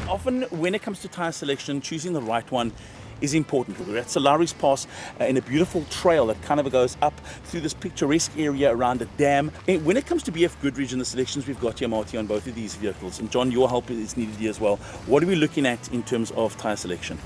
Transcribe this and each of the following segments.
Often when it comes to tyre selection, choosing the right one is important. We're at Sir Lowry's Pass in a beautiful trail that kind of goes up through this picturesque area around a dam. And when it comes to BFGoodrich and the selections we've got here, Marty, on both of these vehicles, and John, your help is needed here as well, what are we looking at in terms of tyre selection?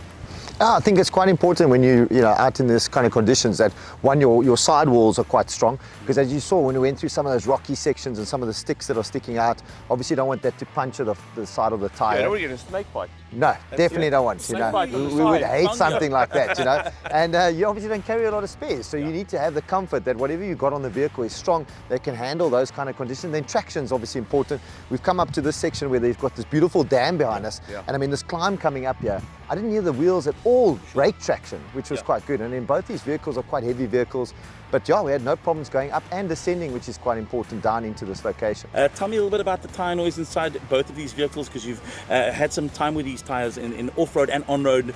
I think it's quite important when you're out in this kind of conditions that one, your sidewalls are quite strong, because as you saw when we went through some of those rocky sections and some of the sticks that are sticking out, obviously you don't want that to puncture the side of the tyre. Yeah, you don't want to get a snake bite. No, definitely don't want. We would hate something like that, And you obviously don't carry a lot of spares, so you need to have the comfort that whatever you got on the vehicle is strong, they can handle those kind of conditions. Then traction is obviously important. We've come up to this section where they've got this beautiful dam behind us, and I mean this climb coming up here, I didn't hear the wheels at all brake traction, which was quite good. And then both these vehicles are quite heavy vehicles, but yeah, we had no problems going up and descending, which is quite important down into this location. Tell me a little bit about the tyre noise inside both of these vehicles, because you've had some time with these tyres in off-road and on-road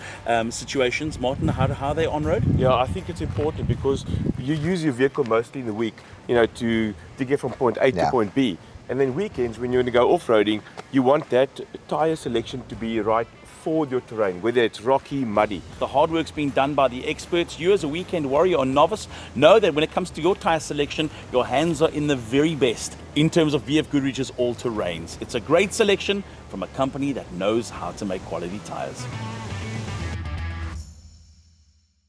situations. Martin, how are they on-road? Yeah, I think it's important because you use your vehicle mostly in the week, to get from point A to point B. And then weekends, when you're going to go off-roading, you want that tyre selection to be right for your terrain, whether it's rocky, muddy. The hard work's being done by the experts. You as a weekend warrior or novice know that when it comes to your tyre selection, your hands are in the very best in terms of BFGoodrich's all-terrains. It's a great selection from a company that knows how to make quality tyres.